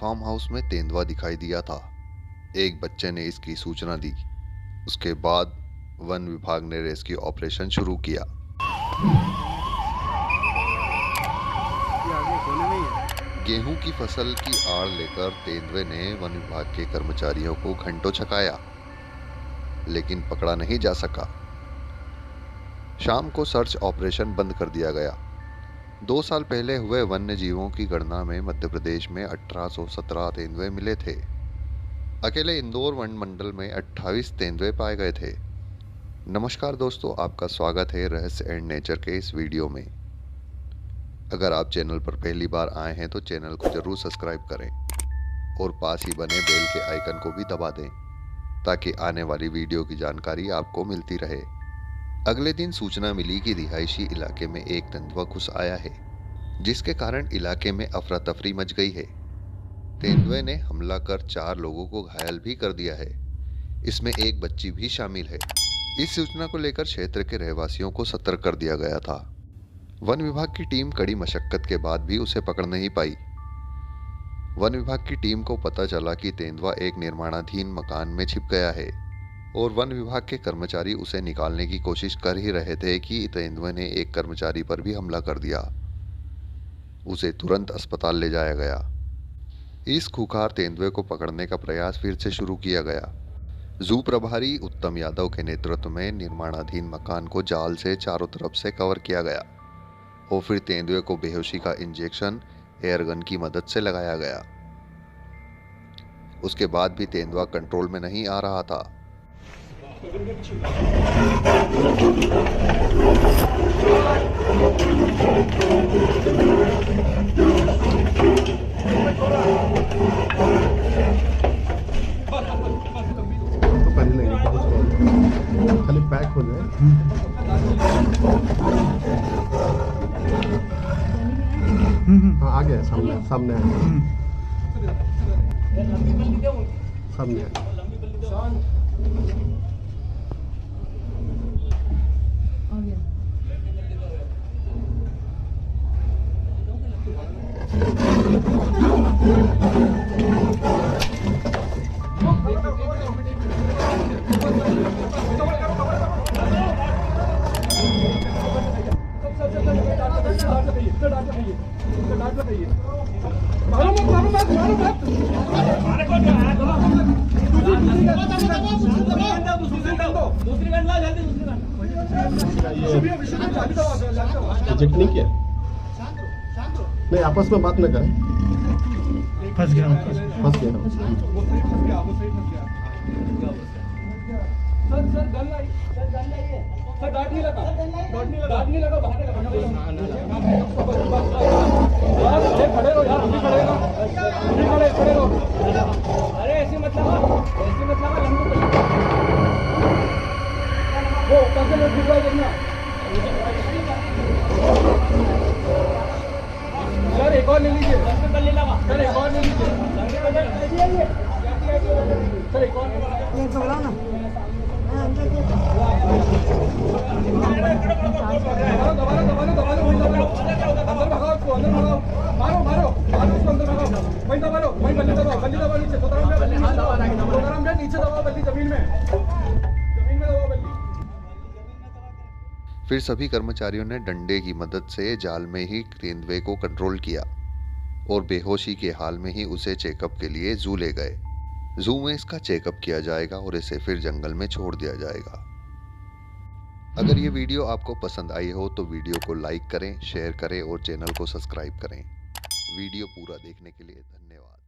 Farm house में तेंदुआ दिखाई दिया था। एक बच्चे ने इसकी सूचना दी। उसके बाद वन विभाग ने रेस्क्यू ऑपरेशन शुरू किया। गेहूं की फसल की आड़ लेकर तेंदुए ने वन विभाग के कर्मचारियों को घंटों छकाया, लेकिन पकड़ा नहीं जा सका। शाम को सर्च ऑपरेशन बंद कर दिया गया। 2 साल पहले हुए वन्य जीवों की गणना में मध्य प्रदेश में 1817 तेंदुए मिले थे। अकेले इंदौर वन मंडल में 28 तेंदुए पाए गए थे। नमस्कार दोस्तों, आपका स्वागत है रहस्य एंड नेचर के इस वीडियो में। अगर आप चैनल पर पहली बार आए हैं तो चैनल को जरूर सब्सक्राइब करें और पास ही बने बेल के आइकन को भी दबा दें ताकि आने वाली वीडियो की जानकारी आपको मिलती रहे। अगले दिन सूचना मिली कि रिहायशी इलाके में एक तेंदुआ घुस आया है, जिसके कारण इलाके में अफरा तफरी मच गई है। तेंदुए ने हमला कर 4 लोगों को घायल भी कर दिया है। इसमें एक बच्ची भी शामिल है। इस सूचना को लेकर क्षेत्र के रहवासियों को सतर्क कर दिया गया था। वन विभाग की टीम कड़ी मशक्कत के बाद भी उसे पकड़ नहीं पाई। वन विभाग की टीम को पता चला कि तेंदुआ एक निर्माणाधीन मकान में छिप गया है और वन विभाग के कर्मचारी उसे निकालने की कोशिश कर ही रहे थे कि तेंदुए ने एक कर्मचारी पर भी हमला कर दिया। उसे तुरंत अस्पताल ले जाया गया। इस खूंखार तेंदुए को पकड़ने का प्रयास फिर से शुरू किया गया। जू प्रभारी उत्तम यादव के नेतृत्व में निर्माणाधीन मकान को जाल से चारों तरफ से कवर किया गया और फिर तेंदुए को बेहोशी का इंजेक्शन एयरगन की मदद से लगाया गया। उसके बाद भी तेंदुआ कंट्रोल में नहीं आ रहा था। खाली पैक हो जाए। हाँ, आ गया सामने सामने आ गया। सामने आ रिजेक्ट नहीं किया। नहीं, आपस में बात न करें। फंस गया फंस गया। सर डांट नहीं लगा, बाहर खड़े रहो यार, अभी खड़े रहो। अरे ऐसे मतलब वो कैसे लोग दिख रहा है देखना। सर एक और ले लीजिए, सर एक और ले लीजिए, सर एक और ना। फिर सभी कर्मचारियों ने डंडे की मदद से जाल में ही तेंदुए को कंट्रोल किया और बेहोशी के हाल में ही उसे चेकअप के लिए जू ले गए। जू में इसका चेकअप किया जाएगा और इसे फिर जंगल में छोड़ दिया जाएगा। अगर ये वीडियो आपको पसंद आई हो तो वीडियो को लाइक करें, शेयर करें और चैनल को सब्सक्राइब करें। वीडियो पूरा देखने के लिए धन्यवाद।